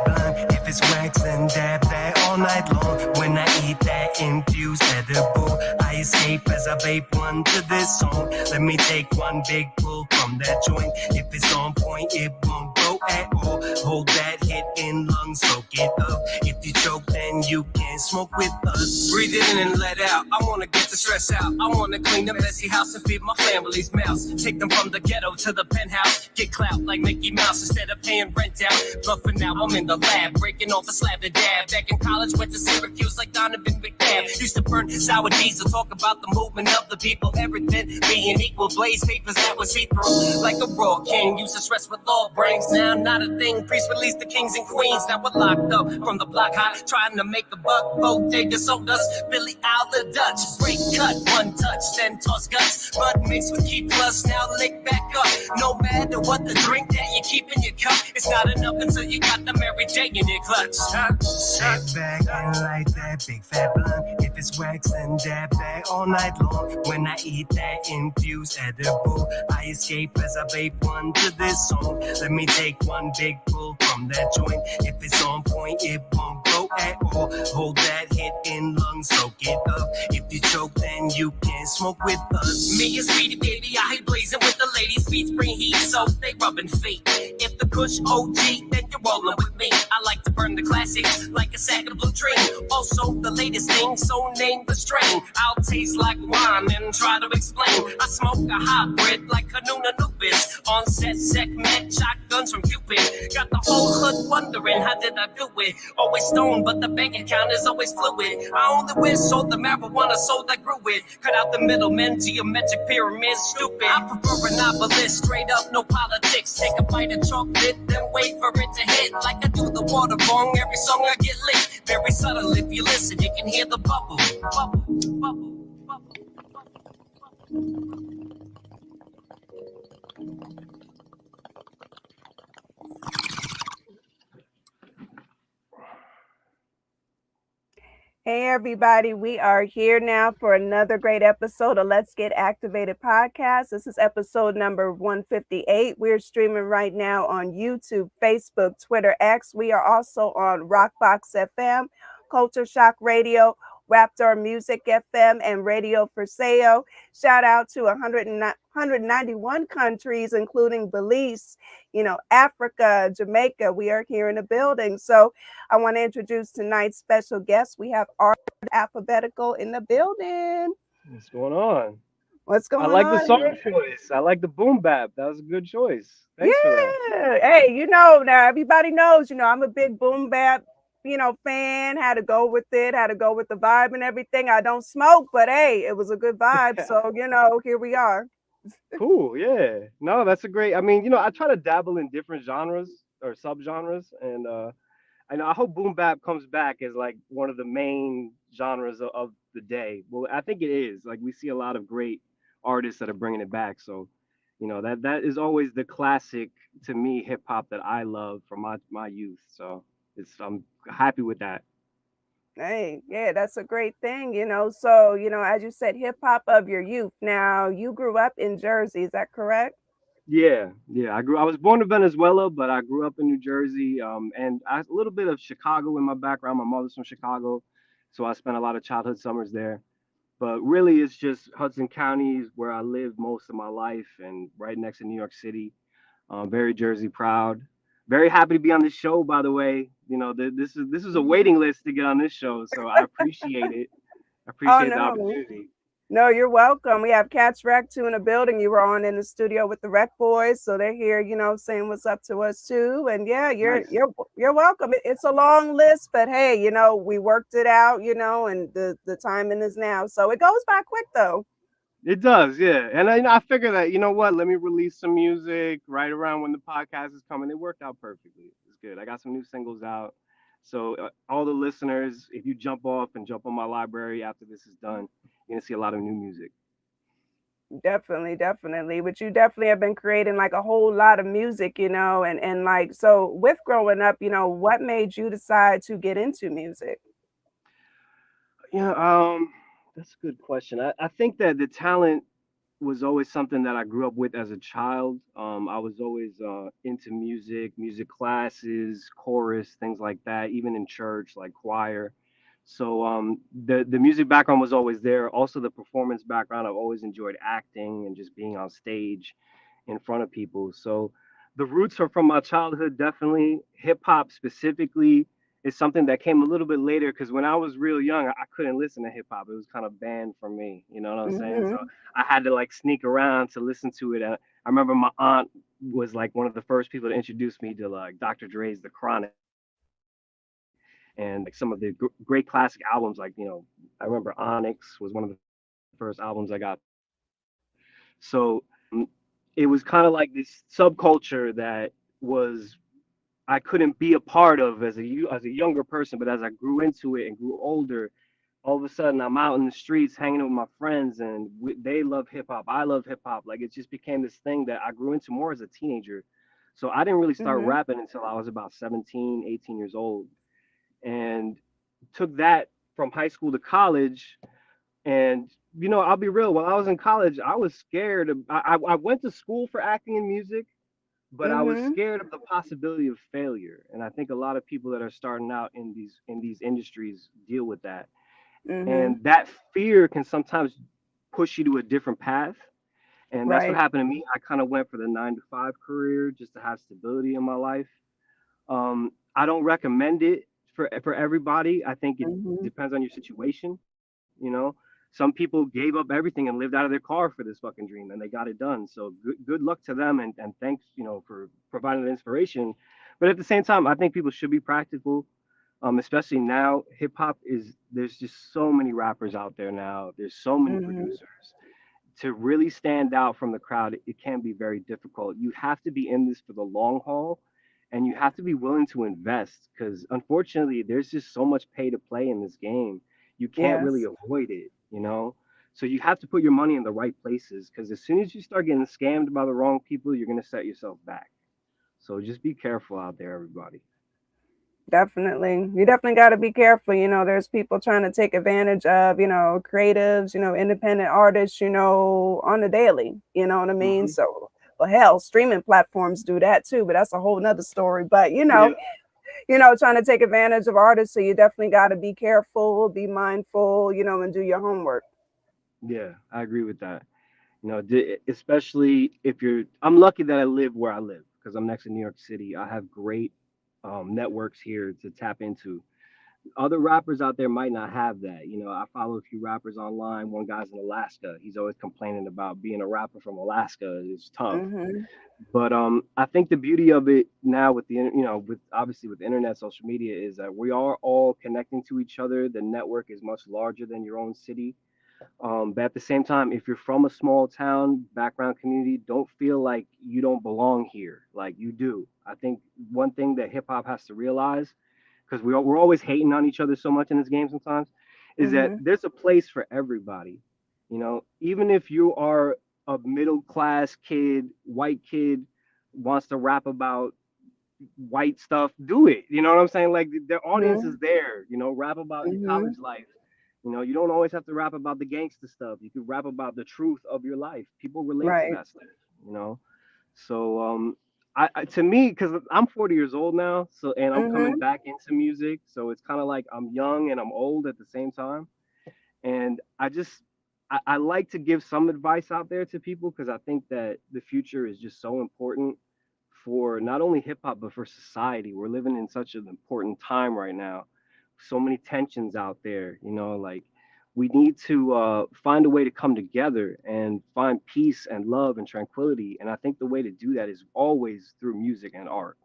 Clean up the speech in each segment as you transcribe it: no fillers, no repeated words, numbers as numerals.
blunt. If it's wax, then dab that all night long. When I eat that infused edible, I escape as I vape one to this song. Let me take one big pull from that joint. If it's on point, it won't go at all. Hold that hit in lungs, soak it up. If you choke, then you can smoke with us. Breathe in and let out. I wanna get the stress out. I wanna clean the messy house and feed my family's mouths. Take them from the ghetto to the penthouse. Get clout like Mickey Mouse instead of paying rent out. But for now, I'm in the lab, breaking off a slab to dab. Back in college, went to Syracuse like Donovan McNabb. Used to burn sour diesel, talk about the movement of the people. Everything being equal, blaze papers that was see-through. Like a raw king, used to stress with law brains. Now not a thing, priests released the kings and queens. Now we're locked up from the block high, trying to make a buck. Bodega sold us, Billy Owl the Dutch. Break cut, one touch, then toss guts. Bud mixed with key plus, now lick back up. No matter what the drink that you keep in your cup, it's not enough until you got the Mary J in your clutch. Sit back and light that big fat blunt. If it's wax, then dab that all night long. When I eat that infused edible, I escape as I vape one to this song. Let me take one big pull from that joint. If it's on point, it won't go at all. Hold that hit in lungs, soak it up. If you choke, then you can smoke with us. Me and Speedy Baby, I hate blazing with the ladies. Feet bring heat, so they rubbing feet. If the Kush OG, then you're rolling with me. I like to burn the classics like a sack of blue dream. Also the latest thing, so name the strain. I'll taste like wine and try to explain. I smoke a hybrid like Kanuna Nubis. On set, segment, shotguns from Cupid. Got the whole hood wondering, how did I do it? Always stoned, but the bank account is always fluid. I only wish sold the marijuana, sold I grew it. Cut out the middlemen, geometric pyramids, stupid. I prefer an obelisk, straight up, no politics. Take a bite of chocolate, then wait for it to hit. Like I do the water bong, every song I get lit. Very subtle, if you listen, you can hear the bubble, bubble, bubble, bubble, bubble. Hey everybody, we are here now for another great episode of Let's Get Activated podcast. This is episode number 158. We're streaming right now on YouTube, Facebook, Twitter, X. We are also on Rockbox FM, Culture Shock Radio, Raptor Music FM, and Radio for Sale. Shout out to 191 countries, including Belize, Africa, Jamaica. We are here in the building. So I want to introduce tonight's special guest. We have Art Alphabetical in the building. What's going on? What's going on? I like the song choice. I like the boom bap. That was a good choice. Thanks for that. Hey, now everybody knows, I'm a big boom bap fan. Had to go with it, had to go with the vibe and everything. I don't smoke, but hey, it was a good vibe. So, here we are. Cool. Yeah. No, that's a great, I try to dabble in different genres or subgenres. And I hope boom bap comes back as like one of the main genres of the day. Well, I think it is. Like we see a lot of great artists that are bringing it back. So, that is always the classic to me hip hop that I love from my youth. So I'm happy with that. Hey, yeah, that's a great thing, So, as you said, hip hop of your youth. Now, you grew up in Jersey, is that correct? Yeah. I was born in Venezuela, but I grew up in New Jersey, and a little bit of Chicago in my background. My mother's from Chicago, so I spent a lot of childhood summers there. But really, it's just Hudson County is where I lived most of my life, and right next to New York City. Very Jersey proud. Very happy to be on this show, by the way. This is a waiting list to get on this show, so I appreciate it. I appreciate the opportunity. No, you're welcome. We have Cats Rec 2 in the building. You were on in the studio with the Rec Boys, so they're here, saying what's up to us too. And yeah, you're welcome. It's a long list, but hey, we worked it out, and the timing is now. So it goes by quick though. It does, yeah. And I figure that, let me release some music right around when the podcast is coming. It worked out perfectly. It's good. I got some new singles out. So all the listeners, if you jump off and jump on my library after this is done, you're going to see a lot of new music. Definitely. But you definitely have been creating like a whole lot of music, and like, so with growing up, what made you decide to get into music? Yeah, that's a good question. I think that the talent was always something that I grew up with as a child. I was always into music, music classes, chorus, things like that, even in church, like choir. So the music background was always there. Also, the performance background. I've always enjoyed acting and just being on stage in front of people. So the roots are from my childhood, definitely. Hip hop specifically is something that came a little bit later because when I was real young, I couldn't listen to hip hop. It was kind of banned from me. You know what I'm saying? So Mhm. I had to like sneak around to listen to it. I remember my aunt was like one of the first people to introduce me to like Dr. Dre's The Chronic and like some of the great classic albums. Like, you know, I remember Onyx was one of the first albums I got. So it was kind of like this subculture that was I couldn't be a part of as a younger person, but as I grew into it and grew older, all of a sudden I'm out in the streets hanging with my friends and they love hip hop. I love hip hop. Like it just became this thing that I grew into more as a teenager. So I didn't really start Mhm. rapping until I was about 17, 18 years old. And took that from high school to college. And, you know, I'll be real, while I was in college, I was scared. I went to school for acting and music, but I was Mhm. scared of the possibility of failure. And I think a lot of people that are starting out in these industries deal with that. Mhm. And that fear can sometimes push you to a different path. And that's what Right. happened to me. I kind of went for the 9 to 5 career just to have stability in my life. I don't recommend it for everybody. I think it Mhm. depends on your situation. You know, some people gave up everything and lived out of their car for this fucking dream, and they got it done. So good luck to them, and thanks, you know, for providing the inspiration. But at the same time, I think people should be practical. Especially now, hip hop is there's just so many rappers out there now. There's so many Mhm. producers. To really stand out from the crowd, it can be very difficult. You have to be in this for the long haul, and you have to be willing to invest because unfortunately, there's just so much pay to play in this game. You can't really Yes. avoid it, you know? So you have to put your money in the right places because as soon as you start getting scammed by the wrong people, you're going to set yourself back. So just be careful out there, everybody. Definitely. You definitely got to be careful. There's people trying to take advantage of, creatives, independent artists, on the daily. You know what I mean? Hmm. So, well, hell, streaming platforms do that too, but that's a whole nother story. But, Yeah, trying to take advantage of artists. So you definitely got to be careful, be mindful, and do your homework. yeah, I agree with that. You know, especially if you're, I'm lucky that I live where I live because I'm next to New York City. I have great networks here to tap into. Other rappers out there might not have that. You know, I follow a few rappers online. One guy's in Alaska. He's always complaining about being a rapper from Alaska. It's tough. Mm-hmm. But I think the beauty of it now with you know, with obviously with internet, social media is that we are all connecting to each other. The network is much larger than your own city. But at the same time, if you're from a small town, background community, don't feel like you don't belong here. Like you do. I think one thing that hip hop has to realize, because we're always hating on each other so much in this game sometimes, is that Mm-hmm. there's a place for everybody. You know, even if you are a middle class kid, white kid, wants to rap about white stuff, do it. You know what I'm saying? Like the audience is there. You know, rap about your Mm-hmm. college life. You know, you don't always have to rap about the gangster stuff. You could rap about the truth of your life. People relate to Right. that stuff. You know, so to me, because I'm 40 years old now, so and I'm coming Mm-hmm. back into music, so it's kind of like I'm young and I'm old at the same time. And I like to give some advice out there to people because I think that the future is just so important for not only hip hop but for society. We're living in such an important time right now. So many tensions out there, you know, like we need to find a way to come together and find peace and love and tranquility. And I think the way to do that is always through music and art.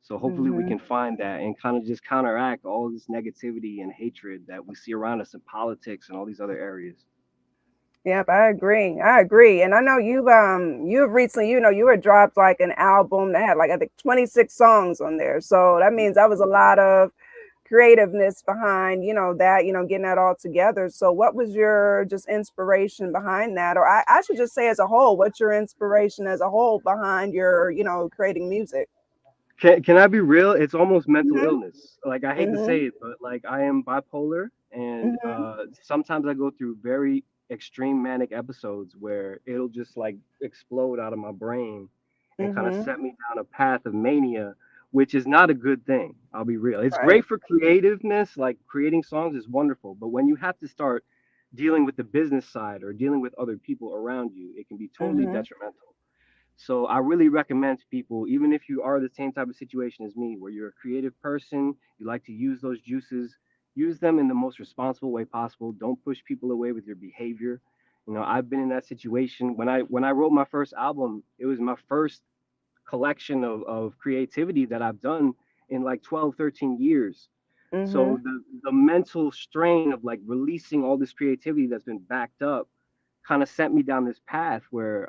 So hopefully we Mm-hmm. can find that and kind of just counteract all this negativity and hatred that we see around us in politics and all these other areas. Yep, I agree. I agree. And I know you've recently, you were dropped like an album that had like I think 26 songs on there. So that means that was a lot of creativeness behind, that, getting that all together. So what was your just inspiration behind that? Or I should just say as a whole, what's your inspiration as a whole behind your, creating music? Can I be real? It's almost mental Mm-hmm. illness. Like I hate to Mm-hmm. say it, but like I am bipolar, and Mm-hmm. sometimes I go through very extreme manic episodes where it'll just like explode out of my brain and kind of Mhm. set me down a path of mania, which is not a good thing. I'll be real. It's Right. great for creativeness, like creating songs is wonderful, but when you have to start dealing with the business side or dealing with other people around you, it can be totally Mhm. detrimental. So I really recommend to people, even if you are the same type of situation as me, where you're a creative person, you like to use those juices, use them in the most responsible way possible. Don't push people away with your behavior. You know, I've been in that situation. When I wrote my first album, it was my first collection of creativity that I've done in like 12, 13 years. So Mhm. the mental strain of like releasing all this creativity that's been backed up kind of sent me down this path where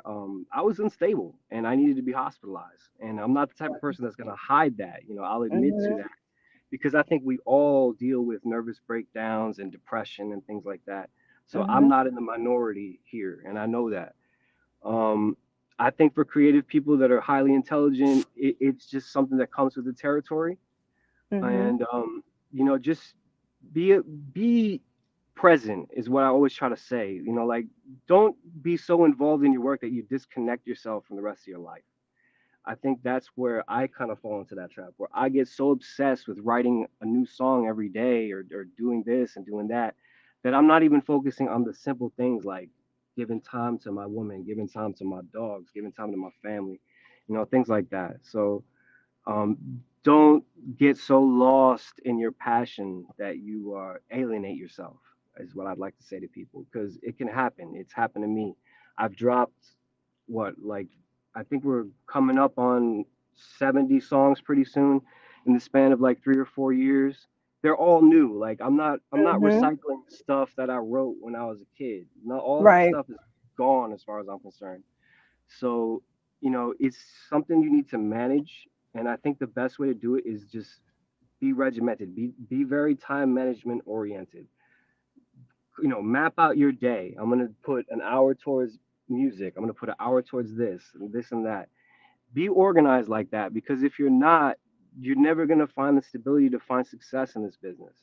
I was unstable and I needed to be hospitalized. And I'm not the type of person that's going to hide that. You know, I'll admit to Mhm. that because I think we all deal with nervous breakdowns and depression and things like that. So I'm Mhm. not in the minority here, and I know that. Um, I think for creative people that are highly intelligent, it's just something that comes with the territory. Mhm. And just be present is what I always try to say. You know, like don't be so involved in your work that you disconnect yourself from the rest of your life. I think that's where I kind of fall into that trap where I get so obsessed with writing a new song every day or doing this and doing that that I'm not even focusing on the simple things like giving time to my woman, giving time to my dogs, giving time to my family, things like that. So don't get so lost in your passion that you alienate yourself, is what I'd like to say to people, because it can happen. It's happened to me. I've dropped what, like, I think we're coming up on 70 songs pretty soon in the span of like 3 or 4 years. They're all new. Like I'm not Mhm. recycling stuff that I wrote when I was a kid. Not all that Right. stuff is gone as far as I'm concerned. So, it's something you need to manage. And I think the best way to do it is just be regimented, be very time management oriented. Map out your day. I'm going to put an hour towards music. I'm going to put an hour towards this and that. Be organized like that, because if you're not, you're never going to find the stability to find success in this business,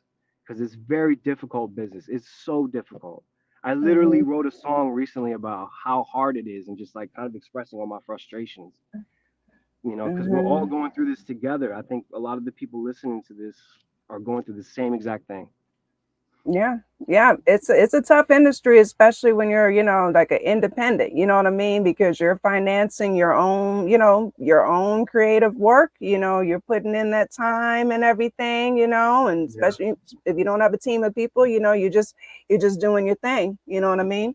because it's very difficult business. It's so difficult. I literally Mhm. wrote a song recently about how hard it is and just like kind of expressing all my frustrations, because we're all Mhm. going through this together. I think a lot of the people listening to this are going through the same exact thing. Yeah. Yeah, it's a tough industry, especially when you're, like an independent, you know what I mean? Because you're financing your own, your own creative work, you're putting in that time and everything, and Yeah. especially if you don't have a team of people, you're just doing your thing, you know what I mean?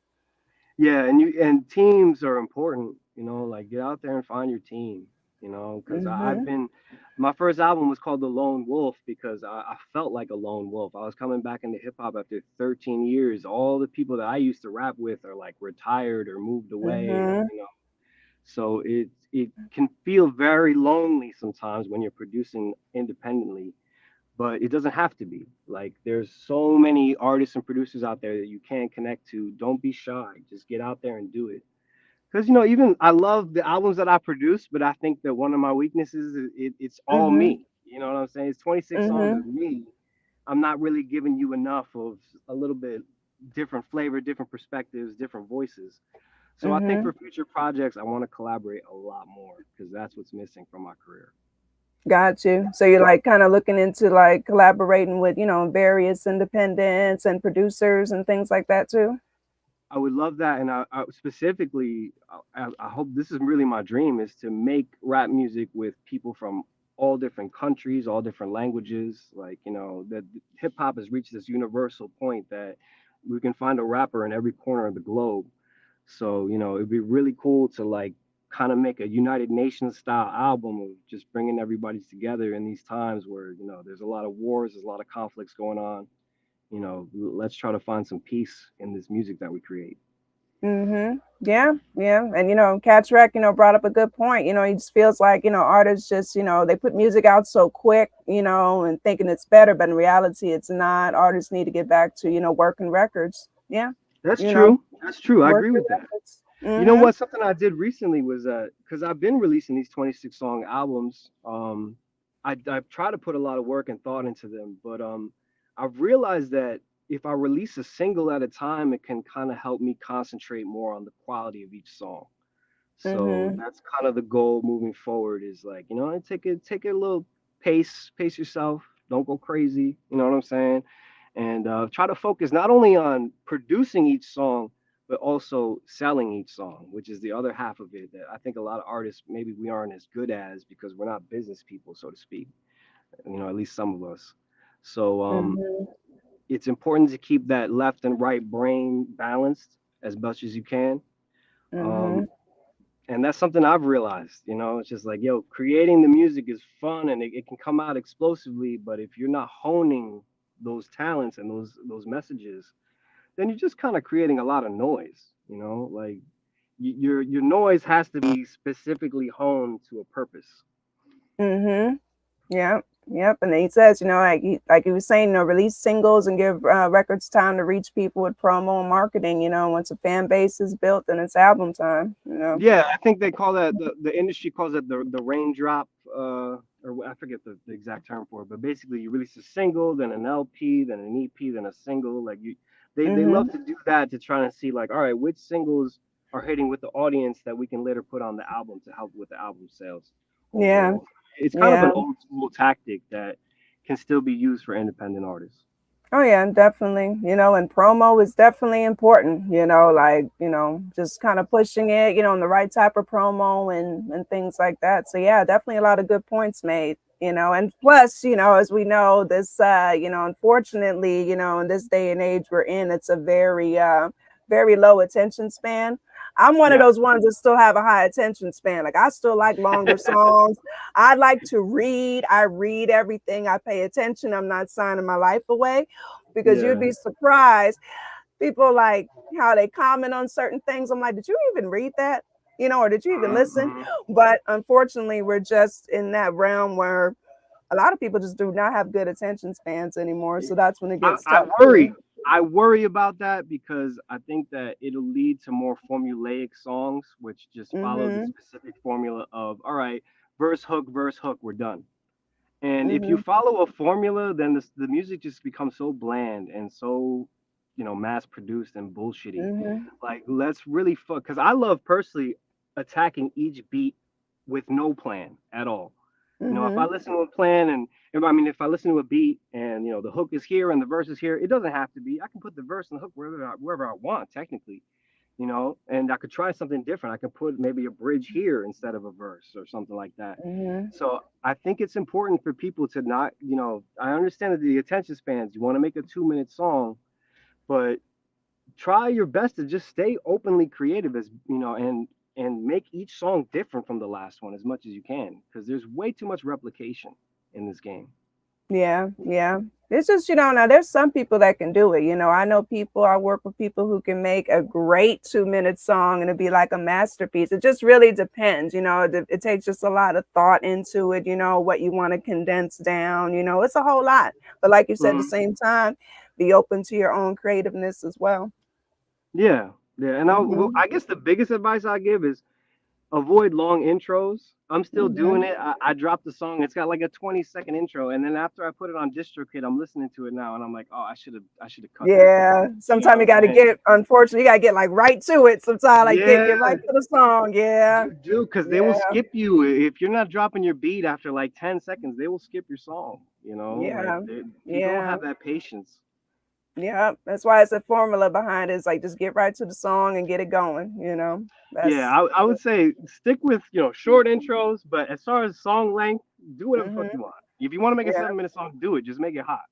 Yeah, and teams are important. Like get out there and find your team. Because I've Mhm. been, my first album was called The Lone Wolf because I felt like a lone wolf. I was coming back into hip hop after 13 years. All the people that I used to rap with are like retired or moved away, or Mhm. so it can feel very lonely sometimes when you're producing independently, but it doesn't have to be. Like there's so many artists and producers out there that you can connect to. Don't be shy. Just get out there and do it. Because even I love the albums that I produce, but I think that one of my weaknesses is it's all Mhm. me. You know what I'm saying? It's 26 songs of Mhm. me. I'm not really giving you enough of a little bit different flavor, different perspectives, different voices. So I think Mhm. for future projects, I want to collaborate a lot more because that's what's missing from my career. Got you. So you're like kind of looking into like collaborating with, various independents and producers and things like that too. I would love that, and I specifically, I hope this is really my dream is to make rap music with people from all different countries, all different languages. Like that hip hop has reached this universal point that we can find a rapper in every corner of the globe. So it'd be really cool to like kind of make a United Nations style album of just bringing everybody together in these times where there's a lot of wars, there's a lot of conflicts going on. Let's try to find some peace in this music that we create. Yeah, yeah. And Catch Wreck, brought up a good point. He just feels like, artists just, they put music out so quick, and thinking it's better, but in reality it's not. Artists need to get back to, working records. Yeah. That's You know, true. That's true. I work agree your with that. records. You know Mm-hmm. what? Something I did recently was because I've been releasing these 26 song albums. I've tried to put a lot of work and thought into them, but I've realized that if I release a single at a time, it can kind of help me concentrate more on the quality of each song. So Mhm. that's kind of the goal moving forward is like, take it a little pace yourself. Don't go crazy. You know what I'm saying? And try to focus not only on producing each song, but also selling each song, which is the other half of it that I think a lot of artists maybe we aren't as good as because we're not business people, so to speak. At least some of us. So Mhm. it's important to keep that left and right brain balanced as much as you can. Um, Mhm. and that's something I've realized. It's just like, yo, creating the music is fun and it can come out explosively, but if you're not honing those talents and those messages, then you're just kind of creating a lot of noise. Like your noise has to be specifically honed to a purpose. Mhm. Yep, yep. And then he says, like he was saying, release singles and give records time to reach people with promo and marketing. Once a fan base is built, then it's album time. Yeah, I think they call that the industry calls it the raindrop, or I forget the exact term for it, but basically you release a single, then an LP, then an EP, then a single. Like they love Mhm. to do that to try and see like, all right, which singles are hitting with the audience that we can later put on the album to help with the album sales Yeah, overall. It's kind of yeah. an old school tactic that can still be used for independent artists. Oh yeah, definitely. And promo is definitely important, like, just kind of pushing it, and the right type of promo and things like that. So yeah, definitely a lot of good points made, and plus, as we know, this unfortunately, in this day and age we're in, it's a very low attention span. I'm one of Yeah. those ones that still have a high attention span. Like I still like longer songs. I like to read. I read everything. I pay attention. I'm not signing my life away because you'd Yeah. be surprised. People like how they comment on certain things. I'm like, did you even read that? Or did you even listen? Mhm. But unfortunately, we're just in that realm where a lot of people just do not have good attention spans anymore. So that's when it I, gets I tough worry. too. I worry about that because I think that it'll lead to more formulaic songs, which just follow the Mhm. specific formula of, all right, verse, hook, we're done. And if you Mhm. follow a formula, then the music just becomes so bland and so, mass produced and bullshitty. Mhm. Like, let's really fuck. Because I love personally attacking each beat with no plan at all. If I Mhm. listen to a plan if I listen to a beat and the hook is here and the verse is here, it doesn't have to be. I can put the verse and the hook wherever I want, technically. And I could try something different. I could put maybe a bridge here instead of a verse or something like that. Mhm. So I think it's important for people to not, I understand that the attention spans, you want to make a 2 minute song, but try your best to just stay openly creative and make each song different from the last one as much as you can because there's way too much replication in this game. Yeah, yeah. It's just, now there's some people that can do it. I know people, I work with people who can make a great 2 minute song and it'd be like a masterpiece. It just really depends. It takes just a lot of thought into it, what you want to condense down, it's a whole lot. But like you said, at the Mhm. same time, be open to your own creativeness as well. Yeah, yeah. And Hmm. I guess the biggest advice I give is avoid long intros. I'm still doing Hmm. it. I dropped the song. It's got like a 20-second intro, and then after I put it on DistroKid, I'm listening to it now, and I'm like, oh, I should have cut that. Yeah. You know Sometimes what you I'm got to saying? unfortunately, you got to get like right to it. Sometimes like get Yeah, right to the song. Yeah. because they will Yeah. skip you if you're not dropping your beat after like 10 seconds. They will skip your song. Like Yeah. people don't Yeah. have that patience. Yeah, that's why it's a formula behind it. It's like just get right to the song and get it going. Yeah, That's I would say stick with short intros, but as far as song length, do whatever the fuck hmm you want. If you want to make a yeah, 7 minute song, do it. Just make it hot.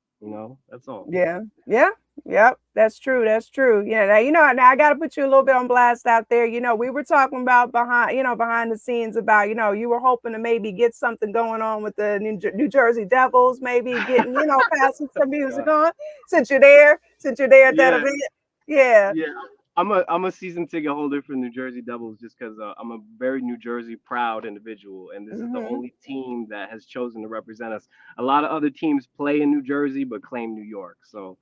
That's all. yeah, yeah, yep. That's true. That's true. Yeah. Now now I got to put you a little bit on blast out there. We were talking about behind the scenes about you were hoping to maybe get something going on with the New Jersey Devils, maybe getting passing some music God. on since you're there at that Yeah, event. Yeah. yeah. I'm a season ticket holder for New Jersey Devils just because I'm a very New Jersey proud individual, and this is the Hmm. only team that has chosen to represent us. A lot of other teams play in New Jersey but claim New York. So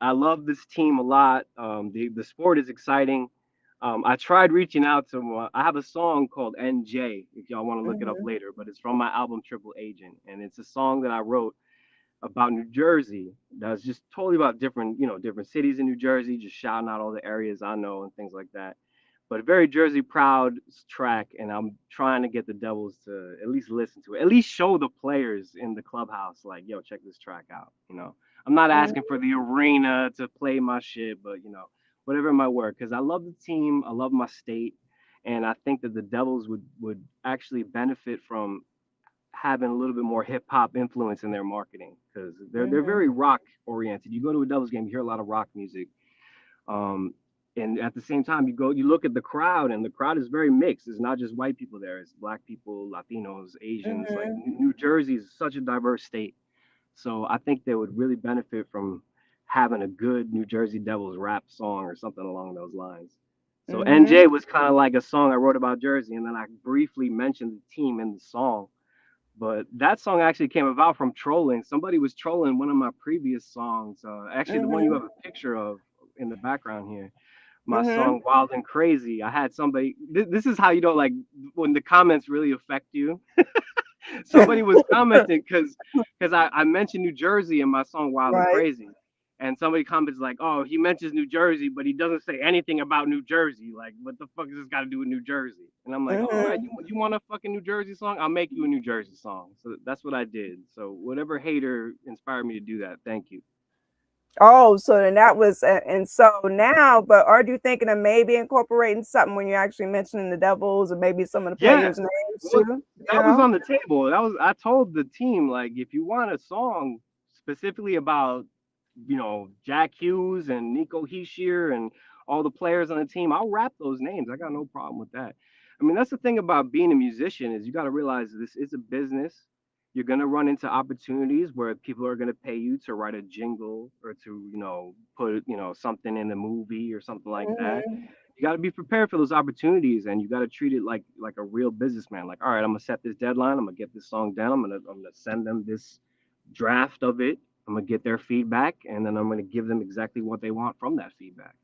I love this team a lot. The sport is exciting. I tried reaching out to them. I have a song called NJ if y'all want to look it up Hmm. later, but it's from my album Triple Agent, and it's a song that I wrote about New Jersey. That's just totally about different, different cities in New Jersey, just shouting out all the areas I know and things like that. But a very Jersey proud track, and I'm trying to get the Devils to at least listen to it, at least show the players in the clubhouse, like, yo, check this track out. I'm not asking for the arena to play my shit, but whatever it might work, because I love the team, I love my state, and I think that the Devils would actually benefit from having a little bit more hip hop influence in their marketing, because they're Mm-hmm. very rock oriented. You go to a Devils game, you hear a lot of rock music. Um, and at the same time, you look at the crowd, and the crowd is very mixed. It's not just white people there; it's black people, Latinos, Asians. Like Mm-hmm. New Jersey is such a diverse state, so I think they would really benefit from having a good New Jersey Devils rap song or something along those lines. So Mm-hmm. NJ was kind of like a song I wrote about Jersey, and then I briefly mentioned the team in the song. But that song actually came about from trolling. Somebody was trolling one of my previous songs. Actually, the one you Mm-hmm. have a picture of in the background here, my Mm-hmm. song "Wild and Crazy." I had somebody. This is how you don't like when the comments really affect you. Somebody was commenting because I mentioned New Jersey in my song "Wild and Right. Crazy," and somebody comments like, "Oh, he mentions New Jersey, but he doesn't say anything about New Jersey. Like, what the fuck does this got to do with New Jersey?" And I'm like, "All right, Mm-hmm. you want a fucking New Jersey song? I'll make you a New Jersey song." So that's what I did. So whatever hater inspired me to do that, thank you. Oh, so then that was, and so now, but are you thinking of maybe incorporating something when you're actually mentioning the Devils or maybe some of the Yeah, players' names well, too? You that was know? on the table. I told the team, like, if you want a song specifically about Jack Hughes and Nico Heishier and all the players on the team, I'll rap those names. I got no problem with that. I mean, that's the thing about being a musician is you got to realize this is a business. You're gonna run into opportunities where people are gonna pay you to write a jingle or to put something in a movie or something like that. Mm-hmm. You got to be prepared for those opportunities, and you got to treat it like a real businessman. Like, all right, I'm gonna set this deadline. I'm gonna get this song done. I'm gonna send them this draft of it. I'm gonna get their feedback, and then I'm gonna give them exactly what they want from that feedback.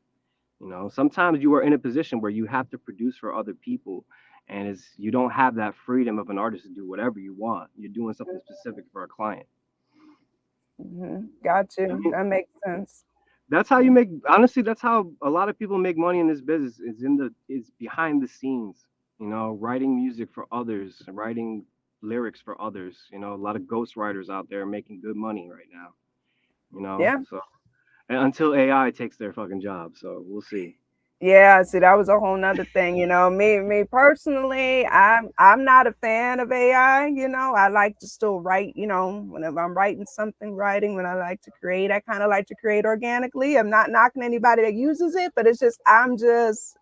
Sometimes you are in a position where you have to produce for other people, and you don't have that freedom of an artist to do whatever you want. You're doing something specific for a client. Mm-hmm. Got I you. mean, That makes sense. that's how you make. Honestly, that's how a lot of people make money in this business. It's behind the scenes. Writing music for others, writing lyrics for others. A lot of ghostwriters out there making good money right now. Yeah. So and until AI takes their fucking job, so we'll see. Yeah, see, that was a whole nother thing, Me personally, I'm not a fan of AI, I like to still write, whenever I'm writing something, writing, when I like to create, I kind of like to create organically. I'm not knocking anybody that uses it, but it's just I'm just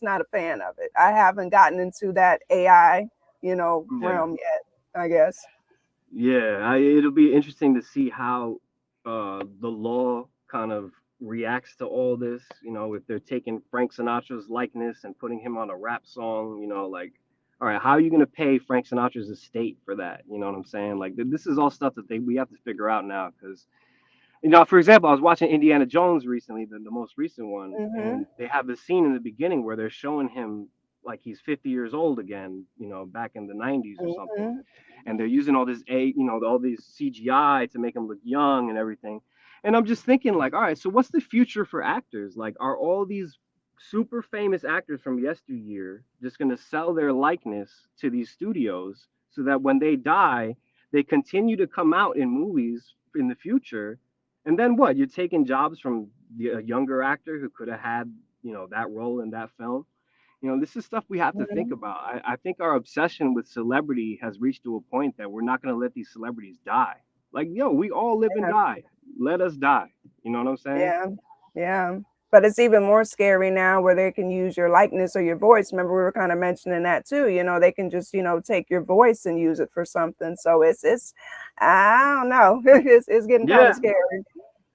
not a fan of it. I haven't gotten into that AI, Yeah. realm yet, I guess. Yeah, it'll be interesting to see how the law kind of reacts to all this. If they're taking Frank Sinatra's likeness and putting him on a rap song, like, all right, how are you going to pay Frank Sinatra's estate for that? You know what I'm saying? Like, this is all stuff that we have to figure out now. Because, for example, I was watching Indiana Jones recently, the most recent one, and Mhm. they have this scene in the beginning where they're showing him like he's 50 years old again, back in the 90s or something, Mhm. and they're using all these CGI to make them look young and everything. And I'm just thinking, like, all right, so what's the future for actors? Like, are all these super famous actors from yesteryear just going to sell their likeness to these studios so that when they die, they continue to come out in movies in the future? And then what? You're taking jobs from a younger actor who could have had, that role in that film. This is stuff we have to think Mhm. about. I think our obsession with celebrity has reached to a point that we're not going to let these celebrities die. Like, yo, we all live and Yeah. die. Let us die. You know what I'm saying? Yeah. Yeah. But it's even more scary now where they can use your likeness or your voice. Remember, we were kind of mentioning that too. They can just, take your voice and use it for something. So it's I don't know. It's getting kind of Yeah, scary.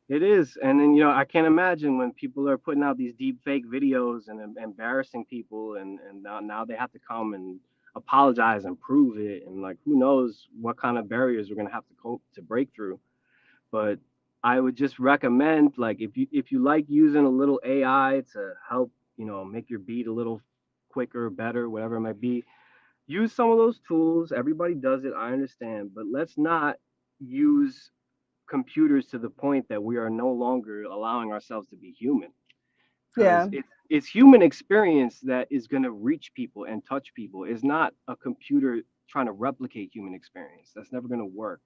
it is. And then, I can't imagine when people are putting out these deep fake videos and embarrassing people, and now they have to come and apologize and prove it. And, like, who knows what kind of barriers we're going to have to cope to break through. But I would just recommend, like, if you like using a little AI to help, make your beat a little quicker, better, whatever it might be, use some of those tools. Everybody does it, I understand, but let's not use computers to the point that we are no longer allowing ourselves to be human, because Yeah. it's human experience that is going to reach people and touch people. It's not a computer trying to replicate human experience. That's never going to work.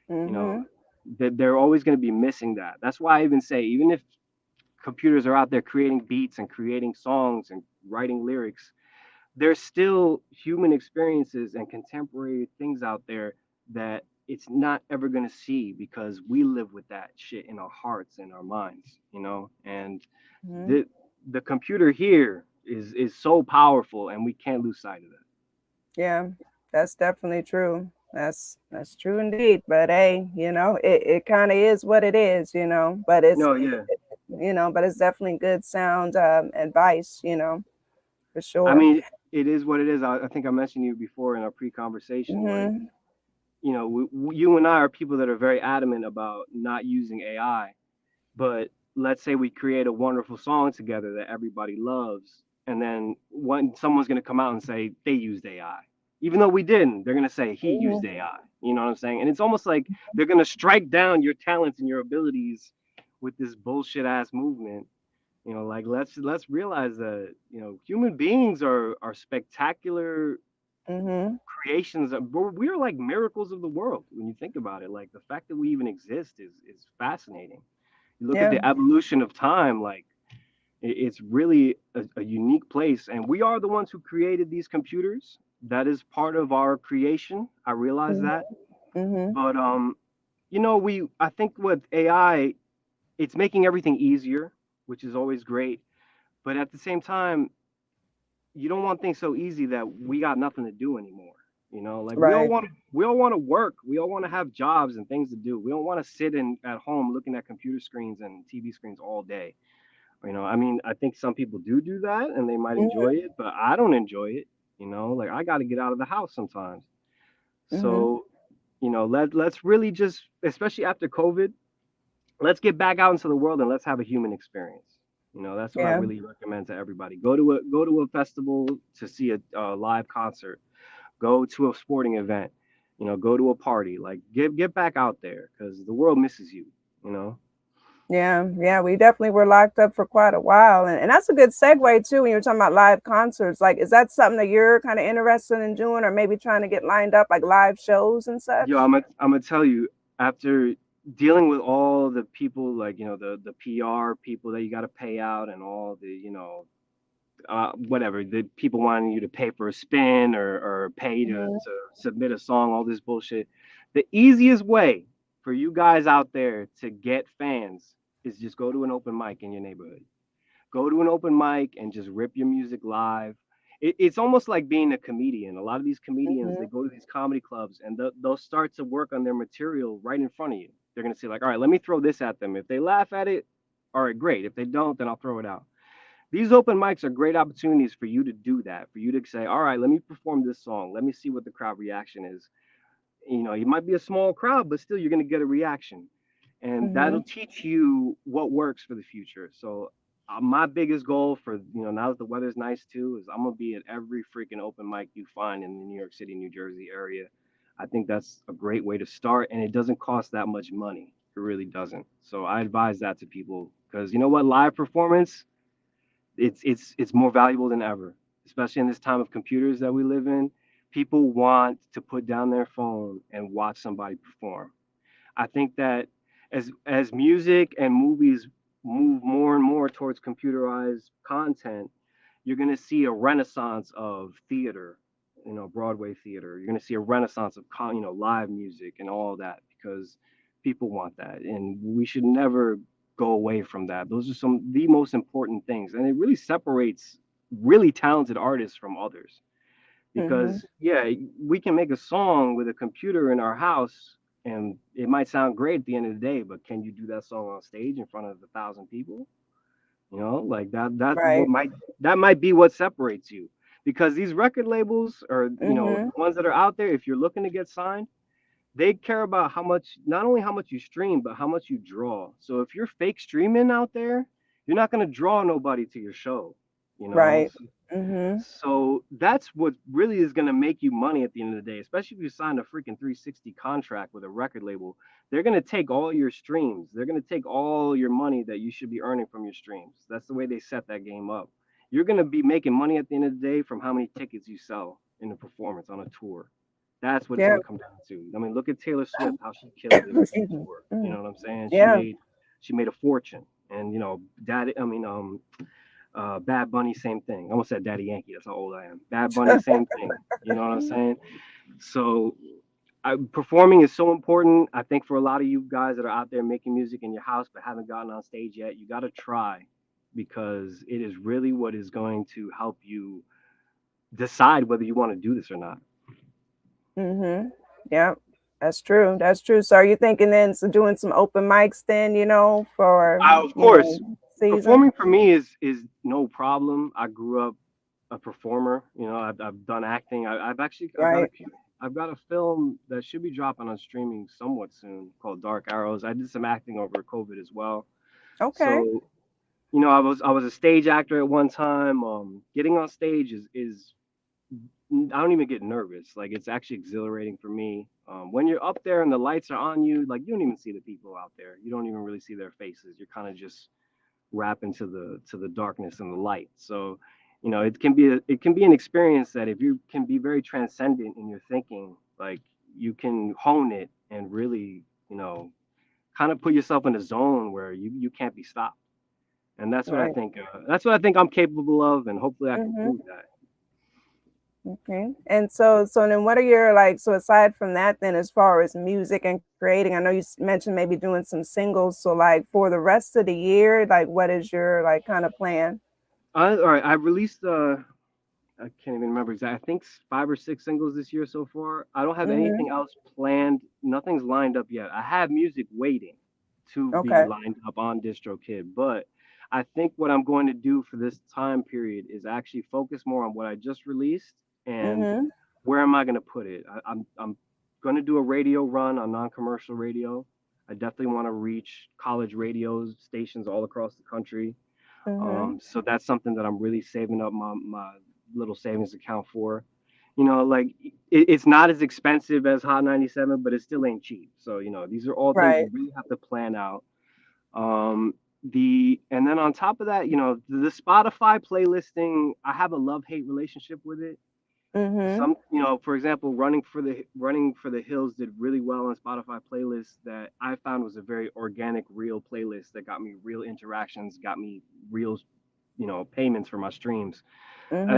You know, Mm-hmm. that they're always going to be missing that. That's why I even say, even if computers are out there creating beats and creating songs and writing lyrics, there's still human experiences and contemporary things out there that it's not ever going to see, because we live with that shit in our hearts and our minds, and Mm-hmm. the the computer here is so powerful, and we can't lose sight of that. Yeah, that's definitely true. That's true indeed. But hey, it kind of is what it is, But No, yeah. but it's definitely good sound advice, for I sure. mean, it is what it is. I think I mentioned you before in our pre-conversation, like, Mm-hmm. you and I are people that are very adamant about not using AI. But let's say we create a wonderful song together that everybody loves, and then when someone's going to come out and say they used AI, even though we didn't, they're going to say he used Mm-hmm. AI. You know what I'm saying? And it's almost like they're going to strike down your talents and your abilities with this bullshit ass movement. Like, let's realize that human beings are spectacular Mm-hmm. creations. We're like miracles of the world when you think about it. Like, the fact that we even exist is fascinating. You look at Yeah. the evolution of time, like, it's really a unique place, and we are the ones who created these computers. That is part of our creation. I realize that. Mm-hmm. Mm-hmm. But we I think with AI, it's making everything easier, which is always great. But at the same time, you don't want things so easy that we got nothing to do anymore. Like, Right. we all want to work. We all want to have jobs and things to do. We don't want to sit in at home looking at computer screens and TV screens all day. I mean, I think some people do that and they might enjoy it, but I don't enjoy it. Like, I got to get out of the house sometimes. Mm-hmm. So, let's really just, especially after COVID, let's get back out into the world and let's have a human experience. That's what I Yeah. really recommend to everybody. Go to a festival to see a live concert. Go to a sporting event. Go to a party. Like, get back out there, because the world misses you. You know. Yeah, yeah, we definitely were locked up for quite a while. And that's a good segue too when you're talking about live concerts. Like, is that something that you're kind of interested in doing or maybe trying to get lined up like live shows and Yo, such? I'm gonna tell you, after dealing with all the people, like, the PR people that you got to pay out, and all the whatever, the people wanting you to pay for a spin, or pay Hmm. to submit a song, all this bullshit. The easiest way for you guys out there to get fans is just go to an open mic in your neighborhood. Go to an open mic and just rip your music live. It's almost like being a comedian. A lot of these comedians, they Hmm. go to these comedy clubs, and they'll start to work on their material right in front of you. They're going to say, like, all right, let me throw this at them. If they laugh at it, all right, great. If they don't, then I'll throw it out. These open mics are great opportunities for you to do that, for you to say, all right, let me perform this song. Let me see what the crowd reaction is. You might be a small crowd, but still you're going to get a reaction. And Hmm. that'll teach you what works for the future. So, my biggest goal for, now that the weather's nice too, is I'm going to be at every freaking open mic you find in the New York City, New Jersey area. I think that's a great way to start, and it doesn't cost that much money. It really doesn't. So I advise that to people, because you know what, live performance, it's more valuable than ever, especially in this time of computers that we live in. People want to put down their phone and watch somebody perform. I think that as music and movies move more and more towards computerized content, you're going to see a renaissance of theater, Broadway theater. You're going to see a renaissance of live music and all that, because people want that, and we should never go away from that. Those are some of the most important things, and it really separates really talented artists from others. Hmm. Because, yeah, we can make a song with a computer in our house, and it might sound great at the end of the day, but can you do that song on stage in front of 1,000 people? Like, Right. that might be what separates you. Because these record labels, or Hmm. the ones that are out there, if you're looking to get signed, they care about how much, not only how much you stream, but how much you draw. So if you're fake streaming out there, you're not going to draw nobody to your show. you know. Right. Mm-hmm. So that's what really is going to make you money at the end of the day, especially if you sign a freaking 360 contract with a record label. They're going to take all your streams. They're going to take all your money that you should be earning from your streams. That's the way they set that game up. You're going to be making money at the end of the day from how many tickets you sell in a performance on a tour. That's what it's Yeah. going to come down to. I mean, look at Taylor Swift, how she killed it on Excuse me. tour. You Mhm. know what I'm saying? Yeah. She made a fortune. And Bad Bunny, same thing. I almost said Daddy Yankee. That's how old I am. Bad Bunny, same thing. You know what I'm saying? So, performing is so important. I think for a lot of you guys that are out there making music in your house but haven't gotten on stage yet, you got to try because it is really what is going to help you decide whether you want to do this or not. Mm-hmm. Yeah. That's true. That's true. So are you thinking then so doing some open mics then, for Of course, season? performing for me is no problem. I grew up a performer. You know, I've done acting. Right. I've got a film that should be dropping on streaming somewhat soon called Dark Arrows. I did some acting over COVID as well. Okay. So, you know, I was a stage actor at one time. Getting on stage is I don't even get nervous. Like it's actually exhilarating for me. When you're up there and the lights are on you, like you don't even see the people out there. You don't even really see their faces. You're kind of just wrap into the darkness and the light. So, you know, it can be an experience that if you can be very transcendent in your thinking, like you can hone it and really, you know, kind of put yourself in a zone where you can't be stopped. And that's what I Right. think. That's what I think I'm capable of, and hopefully I can Mm-hmm. prove that. Okay. And so then what are your so aside from that then as far as music and creating, I know you mentioned maybe doing some singles. So like for the rest of the year, like what is your like kind of plan? All right, I released I can't even remember exactly. I think 5 or 6 singles this year so far. I don't have Mm-hmm. anything else planned. Nothing's lined up yet. I have music waiting to be Okay. lined up on DistroKid, but I think what I'm going to do for this time period is actually focus more on what I just released and Mm-hmm. where am I going to put it. I'm going to do a radio run on non-commercial radio. I definitely want to reach college radio stations all across the country. Mm-hmm. So that's something that I'm really saving up my little savings account for. You know, like it's not as expensive as Hot 97, but it still ain't cheap. So, you know, these are all things Right. you really have to plan out. And then on top of that, you know, the Spotify playlisting, I have a love-hate relationship with it. Mm-hmm. You know, for example, running for the hills did really well on Spotify playlists that I found was a very organic, real playlist that got me real interactions, got me real, you know, payments for my streams. Mm-hmm.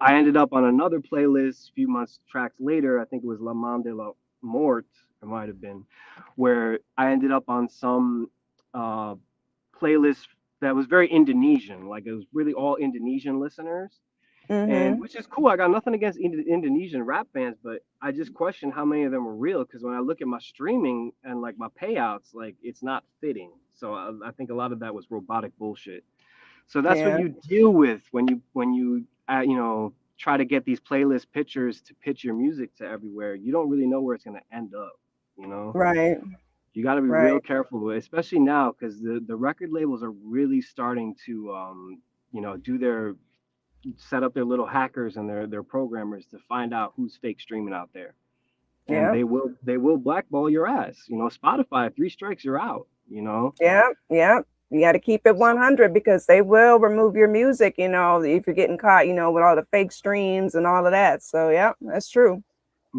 I ended up on another playlist a few months tracks later. I think it was La Man de la Mort, it might have been, where I ended up on some uh, playlist that was very Indonesian. Like it was really all Indonesian listeners, and Mm-hmm. which is cool. I got nothing against Indonesian rap bands, but I just question how many of them were real because when I look at my streaming and like my payouts, like it's not fitting. So I think a lot of that was robotic bullshit. So that's what Yeah. you deal with when you know, try to get these playlist pictures to pitch your music to everywhere. You don't really know where it's going to end up. You know, Right. you got to be real Right. careful with it, especially now because the record labels are really starting to you know, do their set up their little hackers and their programmers to find out who's fake streaming out there, and Yeah. they will blackball your ass. You know, Spotify, 3 strikes, you're out. You know, Yeah. Yeah. You got to keep it so 100 because they will remove your music, if you're getting caught, with all the fake streams and all of that. So, yeah, that's true.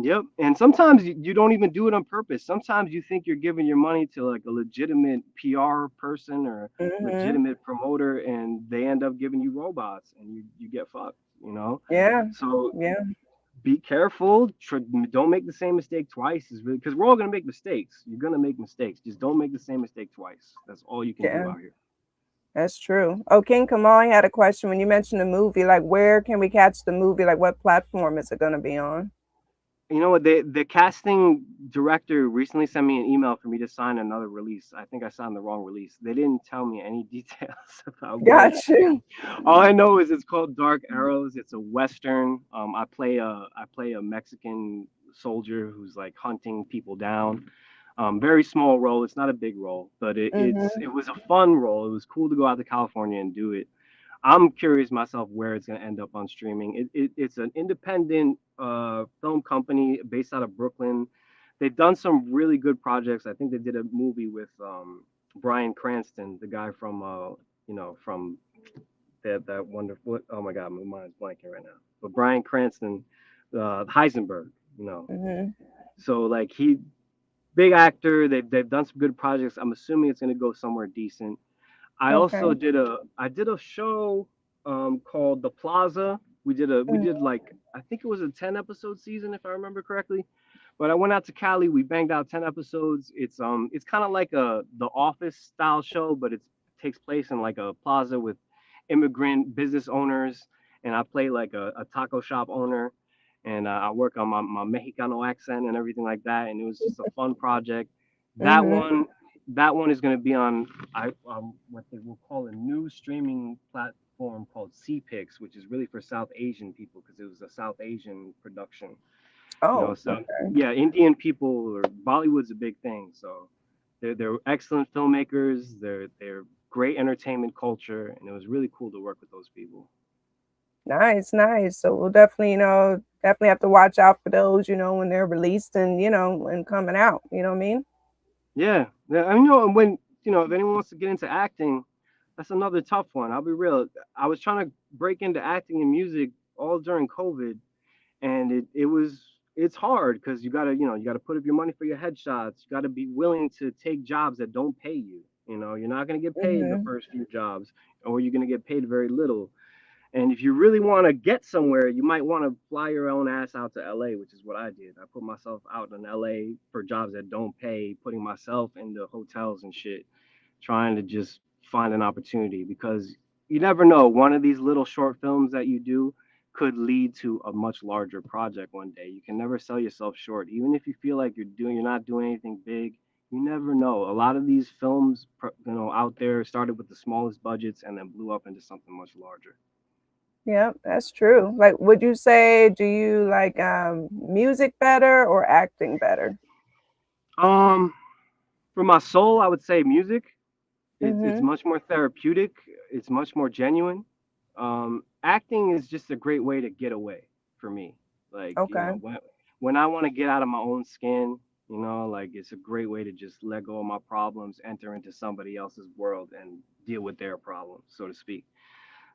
yep. And sometimes you don't even do it on purpose. Sometimes you think you're giving your money to like a legitimate PR person or Mm-hmm. legitimate promoter, and they end up giving you robots, and you get fucked. You know, Yeah. so Yeah. be careful. Don't make the same mistake twice. Is really because we're all gonna make mistakes. You're gonna make mistakes. Just don't make the same mistake twice. That's all you can do Yeah. out here. That's true. Oh, King Kamal had a question when you mentioned the movie. Like, where can we catch the movie? Like, what platform is it going to be on? You know what? The casting director recently sent me an email for me to sign another release. I think I signed the wrong release. They didn't tell me any details about what Got it's you. called. All I know is it's called Dark Arrows. It's a western. I play a Mexican soldier who's like hunting people down. Very small role. It's not a big role, but it Mm-hmm. was a fun role. It was cool to go out to California and do it. I'm curious myself where it's going to end up on streaming. It's an independent film company based out of Brooklyn. They've done some really good projects. I think they did a movie with Bryan Cranston, the guy from from that wonderful. Oh my God, my mind's blanking right now. But Bryan Cranston, Heisenberg, you know. Hmm. So like he big actor. They've done some good projects. I'm assuming it's going to go somewhere decent. I also Okay. did a show called The Plaza. We Mm. did like I think it was a 10 episode season if I remember correctly. But I went out to Cali. We banged out 10 episodes. It's kind of like a The Office style show, but it takes place in like a plaza with immigrant business owners, and I play like a taco shop owner, and I work on my Mexicano accent and everything like that. And it was just a fun project. That Hmm. one that one is going to be on what they will call a new streaming platform called CPix, which is really for South Asian people because it was a South Asian production. Oh, So okay. yeah, Indian people or Bollywood's a big thing. So they're excellent filmmakers. They're great entertainment culture, and it was really cool to work with those people. Nice, nice. So we'll definitely, definitely have to watch out for those, when they're released and, and coming out. You know what I mean? Yeah, yeah. I mean, and when if anyone wants to get into acting, that's another tough one. I'll be real. I was trying to break into acting and music all during COVID, and it's hard because you gotta put up your money for your headshots. You gotta be willing to take jobs that don't pay you. You're not gonna get paid the Hmm. first few jobs, or you're gonna get paid very little. And if you really want to get somewhere, you might want to fly your own ass out to LA, which is what I did. I put myself out in LA for jobs that don't pay, putting myself in the hotels and shit, trying to just find an opportunity because you never know. One of these little short films that you do could lead to a much larger project one day. You can never sell yourself short. Even if you feel like you're not doing anything big, you never know. A lot of these films, out there started with the smallest budgets and then blew up into something much larger. Yeah, that's true. Like, would you say, do you like music better or acting better? Um, for my soul, I would say music. It's Hmm. much more therapeutic. It's much more genuine. Acting is just a great way to get away for me. Like Okay. when I want to get out of my own skin, like it's a great way to just let go of my problems, enter into somebody else's world, and deal with their problems, so to speak.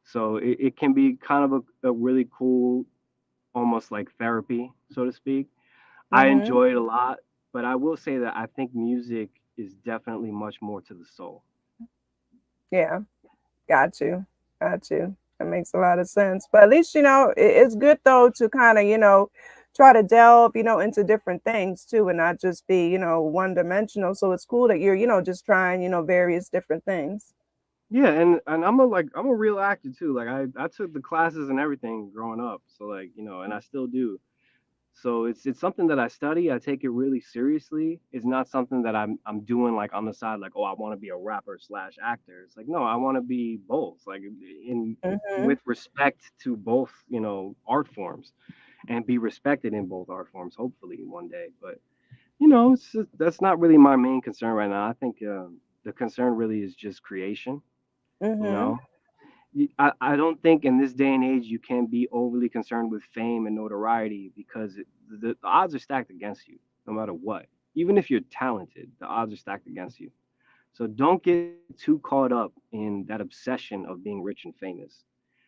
So it can be kind of a really cool, almost like therapy, so to speak. I Hmm. enjoy it a lot, but I will say that I think music is definitely much more to the soul. Yeah, got you. Got you. That makes a lot of sense. But at least, it's good though to kind of, try to delve, into different things too and not just be, one dimensional. So it's cool that you're, just trying, various different things. Yeah, and I'm a real actor too. Like I took the classes and everything growing up, so like and I still do. So it's something that I study. I take it really seriously. It's not something that I'm doing like on the side, like, oh, I want to be a rapper slash actor. It's like, no, I want to be both, like in Hmm. with respect to both, art forms, and be respected in both art forms. Hopefully one day, but that's not really my main concern right now. I think the concern really is just creation. You Hmm. know, I don't think in this day and age you can be overly concerned with fame and notoriety because the odds are stacked against you no matter what. Even if you're talented, the odds are stacked against you. So don't get too caught up in that obsession of being rich and famous.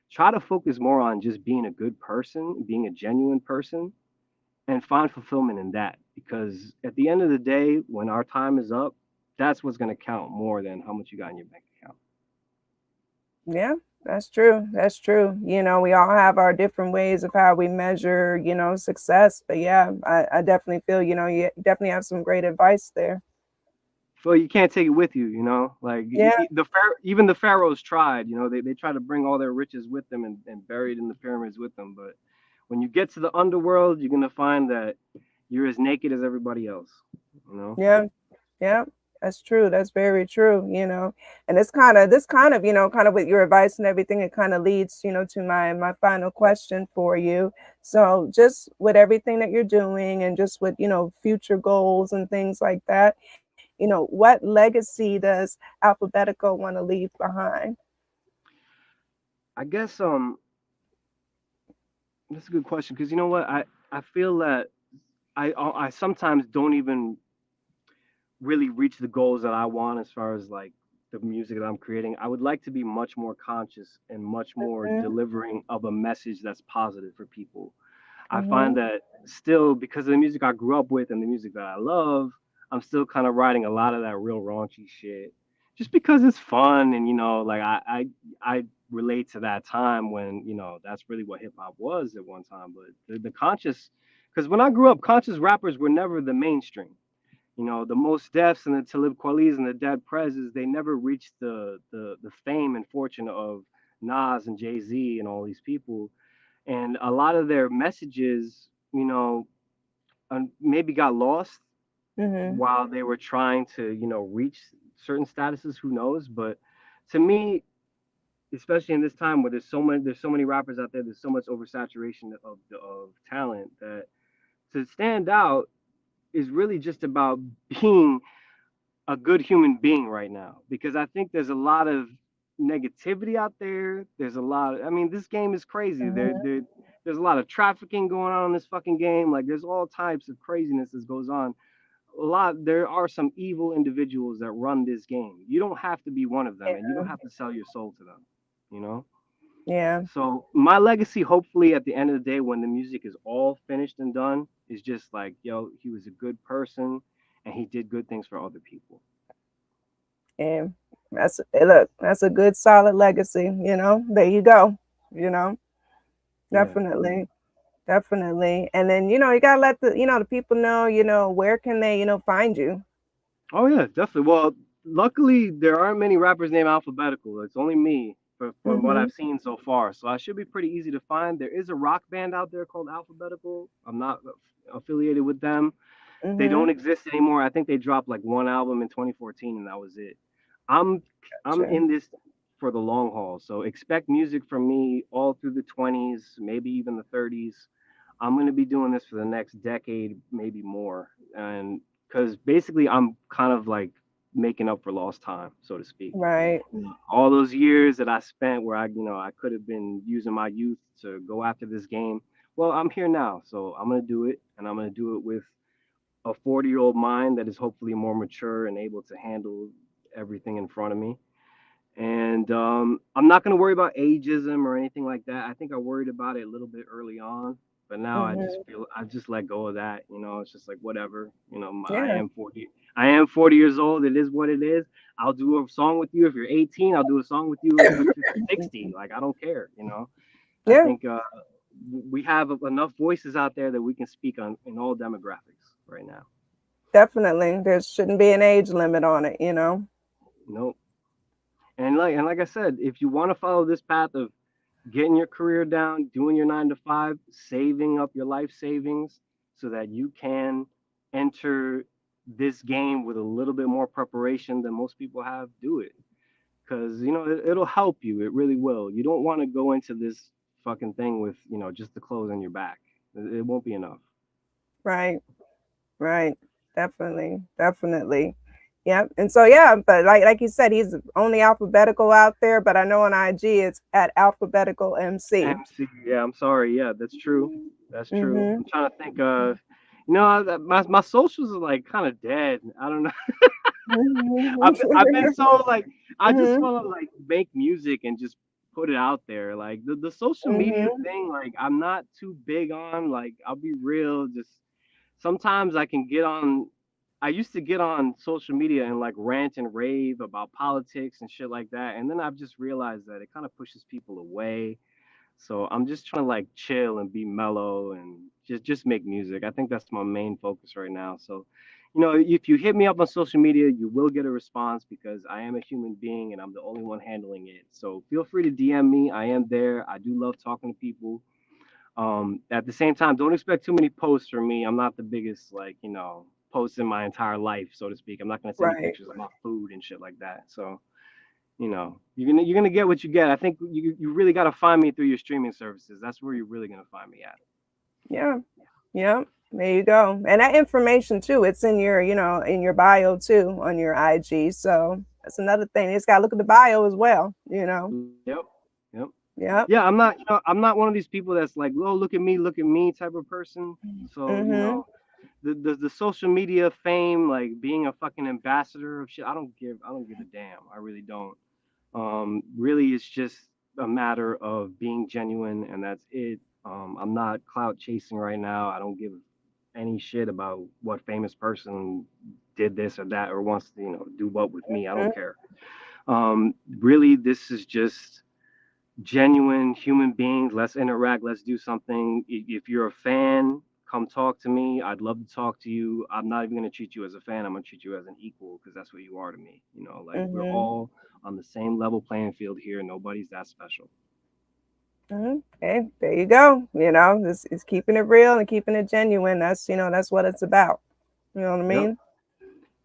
Try to focus more on just being a good person, being a genuine person, and find fulfillment in that. Because at the end of the day, when our time is up, that's what's going to count more than how much you got in your bank account. Yeah, that's true. That's true. We all have our different ways of how we measure, success. But yeah, I definitely feel, you definitely have some great advice there. Well, you can't take it with you, like Yeah. even the pharaohs tried, they tried to bring all their riches with them and bury it in the pyramids with them. But when you get to the underworld, you're gonna find that you're as naked as everybody else, you know. Yeah. Yeah, that's true. That's very true, And it's kind of this kind of, kind of with your advice and everything, it kind of leads, to my final question for you. So just with everything that you're doing and just with, future goals and things like that, what legacy does Alphabetical want to leave behind? I guess that's a good question because you know what I feel that I sometimes don't even really reach the goals that I want as far as like the music that I'm creating. I would like to be much more conscious and much more Mhm, delivering of a message that's positive for people. I find mhm, that still because of the music I grew up with and the music that I love, I'm still kind of writing a lot of that real raunchy shit. Just because it's fun and like I relate to that time when, that's really what hip hop was at one time. But the conscious because when I grew up, conscious rappers were never the mainstream. The Most Defs and the Talib Kweli's and the Dead Prez's, they never reached the fame and fortune of Nas and Jay Z and all these people. And a lot of their messages, maybe got lost mhm, while they were trying to, reach certain statuses. Who knows? But to me, especially in this time where there's so many rappers out there, there's so much oversaturation of talent that to stand out is really just about being a good human being right now because I think there's a lot of negativity out there. There's a lot I mean, this game is crazy. mhm. There's a lot of trafficking going on in this fucking game. Like there's all types of craziness that goes on. There are some evil individuals that run this game. You don't have to be one of them and you don't Yeah, have to sell your soul to them, you know? yeah, So my legacy, hopefully, at the end of the day, when the music is all finished and done, is just like, yo, he was a good person, and he did good things for other people. and look, that's a good solid legacy. There you go. You know, Yeah. definitely. Definitely. And then, you gotta let the people know, where can they, find you. Oh yeah, definitely. Well, luckily there aren't many rappers named Alphabetical. It's only me from what Mhm. I've seen so far. So I should be pretty easy to find. There is a rock band out there called Alphabetical. I'm not affiliated with them. They don't Mhm. exist anymore. I think they dropped like one album in 2014 and that was it. I'm I'm Gotcha. in this for the long haul. So expect music from me all through the 20s, maybe even the 30s. I'm going to be doing this for the next decade, maybe more. And cuz basically I'm kind of like making up for lost time, so to speak. Right. All those years that I spent where I could have been using my youth to go after this game. Well, I'm here now, so I'm going to do it and I'm going to do it with a 40-year-old mind that is hopefully more mature and able to handle everything in front of me. And I'm not going to worry about ageism or anything like that. I think I worried about it a little bit early on, but now Mhm. I just let go of that. It's just like whatever. I Yeah. am 40. I am 40 years old. It is what it is. I'll do a song with you if you're 18. I'll do a song with you if you're 60. Like I don't care. I Yeah, think we have enough voices out there that we can speak on in all demographics right now. definitely. There shouldn't be an age limit on it. Nope. And like I said, if you want to follow this path of getting your career down, doing your 9 to 5, saving up your life savings so that you can enter this game with a little bit more preparation than most people have, do it. Because, it'll help you. It really will. You don't want to go into this fucking thing with, just the clothes on your back. It won't be enough. Right. Right. Definitely. Definitely. Yep. And so yeah, but like you said, he's only alphabetical out there, but I know on IG it's at alphabetical MC. MC, yeah, I'm sorry. Yeah, that's true. That's true. Mhm. I'm trying to think. My socials are like kind of dead. I don't know. I've been so like I just Mhm. want to like make music and just put it out there. Like the social media Mhm. thing, like I'm not too big on. Like I'll be real. Just sometimes I can get on. I used to get on social media and like rant and rave about politics and shit like that, and then I've just realized that it kind of pushes people away, so I'm just trying to like chill and be mellow and just make music. I think that's my main focus right now. So, if you hit me up on social media, you will get a response because I am a human being and I'm the only one handling it. So feel free to DM me. I am there. I do love talking to people. At the same time, don't expect too many posts from me. I'm not the biggest post in my entire life, so to speak. I'm not gonna send you Right. pictures of my food and shit like that. So you're gonna get what you get. I think you really got to find me through your streaming services. That's where you're really gonna find me at. Yeah. Yeah. There you go. And that information too, it's in in your bio too on your IG. So that's another thing. You just gotta look at the bio as well. Yep, yep. Yep. Yeah, I'm not one of these people that's like, oh, look at me type of person. So, Mm-hmm. the social media fame, like being a fucking ambassador of shit, I don't give a damn. I really don't. Really, it's just a matter of being genuine, and that's it. I'm not clout chasing right now. I don't give any shit about what famous person did this or that or wants to, do what with me. I don't care. Really, this is just genuine human beings. Let's interact. Let's do something. If you're a fan, come talk to me. I'd love to talk to you. I'm not even going to treat you as a fan. I'm going to treat you as an equal because that's what you are to me. Like we're Mm-hmm. all on the same level playing field here. Nobody's that special. Okay, there you go. It's keeping it real and keeping it genuine. That's what it's about. You know what I Yep. mean?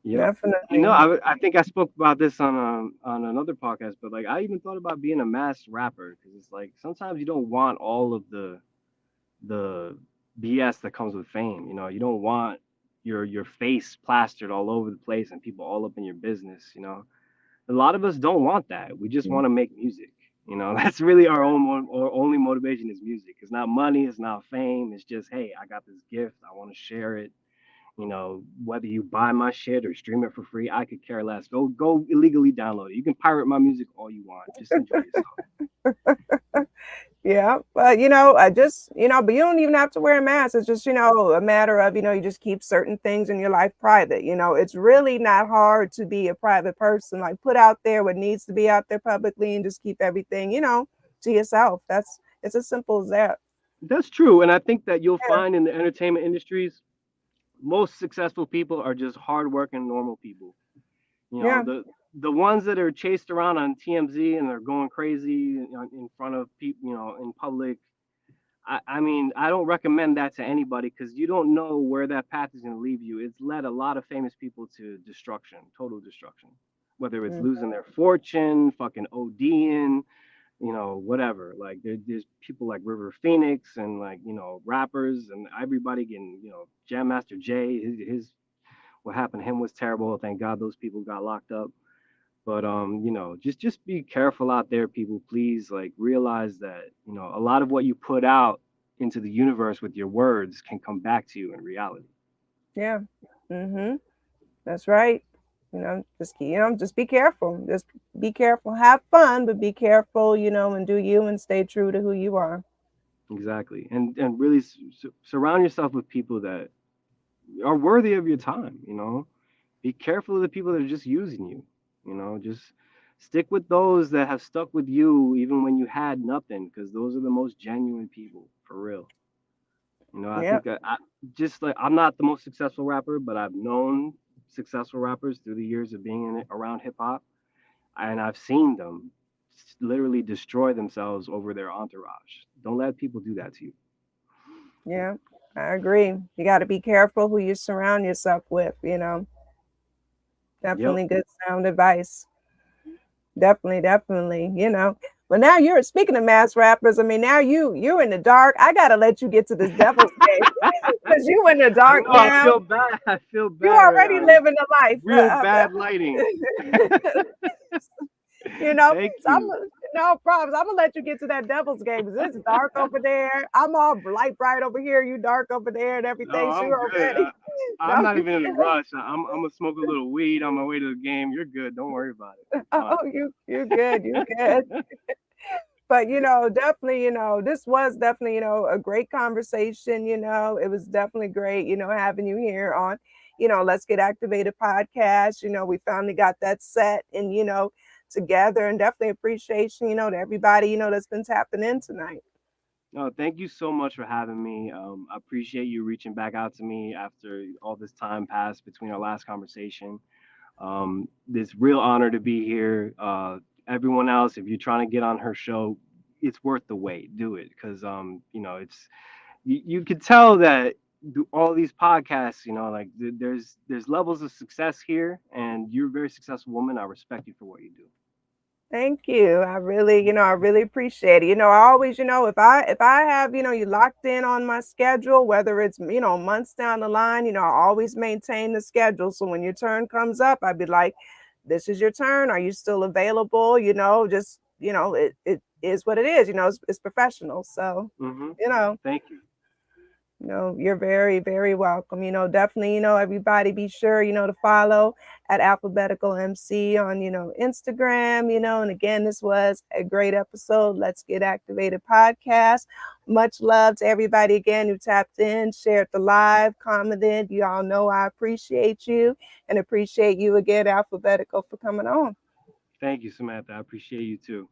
Yep. Definitely. I think I spoke about this on another podcast, but like I even thought about being a mass rapper because it's like sometimes you don't want all of the BS that comes with fame. You don't want your face plastered all over the place and people all up in your business. A lot of us don't want that. We just want to make music. That's really our only motivation is music. It's not money. It's not fame. It's just, hey, I got this gift. I want to share it. Whether you buy my shit or stream it for free, I could care less. Go illegally download it. You can pirate my music all you want. Just enjoy yourself. Yeah, but I just but you don't even have to wear a mask. It's just a matter of you just keep certain things in your life private. It's really not hard to be a private person. Like put out there what needs to be out there publicly, and just keep everything to yourself. It's as simple as that. That's true, and I think that you'll find in the entertainment industries, most successful people are just hardworking, normal people. Yeah, The ones that are chased around on TMZ and they're going crazy in front of people, in public. I mean, I don't recommend that to anybody because you don't know where that path is going to lead you. It's led a lot of famous people to destruction, total destruction, whether it's yeah. losing their fortune, fucking ODing, whatever. Like there's people like River Phoenix and like rappers and everybody getting Jam Master Jay. His what happened to him was terrible. Thank God those people got locked up. But just be careful out there, people. Please, like realize that a lot of what you put out into the universe with your words can come back to you in reality. Yeah. That's right. Just be careful. Just be careful. Have fun, but be careful, and do you and stay true to who you are. Exactly, and really surround yourself with people that are worthy of your time. Be careful of the people that are just using you. Just stick with those that have stuck with you even when you had nothing, because those are the most genuine people for real. I Yep. think I just like I'm not the most successful rapper, but I've known successful rappers through the years of being around hip hop, and I've seen them literally destroy themselves over their entourage. Don't let people do that to you. Yeah. I agree. You got to be careful who you surround yourself with. Yep. Definitely good sound advice. Definitely. But now you're speaking of mass rappers. I mean, now you're in the dark. I gotta let you get to this devil's game because you in the I dark know. I now. feel bad. I feel You bad right already now. living the life. Real bad lighting. You know, Thank so I'm you. no problems. I'm gonna let you get to that devil's game because it's dark over there. I'm all light bright over here. You dark over there and No, everything. So I'm you're good. already. I'm No. not even in a rush. I'm gonna smoke a little weed on my way to the game. You're good. Don't worry about it. I'm fine. Oh, you're good. You're good. But definitely, this was definitely, a great conversation. It was definitely great, having you here on, Let's Get Activated podcast. We finally got that set and together, and definitely appreciation, to everybody, that's been tapping in tonight. No, thank you so much for having me. I appreciate you reaching back out to me after all this time passed between our last conversation. This real honor to be here. Everyone else, if you're trying to get on her show, it's worth the wait. Do it because it's you could tell that all these podcasts, like there's levels of success here, and you're a very successful woman. I respect you for what you do. Thank you. I really appreciate it. I always, if I have, you locked in on my schedule, whether it's, months down the line, I always maintain the schedule. So when your turn comes up, I'd be like, this is your turn. Are you still available? Just it is what it is. It's professional. So, Hmm. you know, Thank you. you're very, very welcome. Definitely, everybody be sure, to follow at Alphabetical MC on, Instagram, and again, this was a great episode. Let's Get Activated podcast. Much love to everybody again who tapped in, shared the live, commented. You all know I appreciate you and appreciate you again, Alphabetical, for coming on. Thank you, Samantha. I appreciate you too.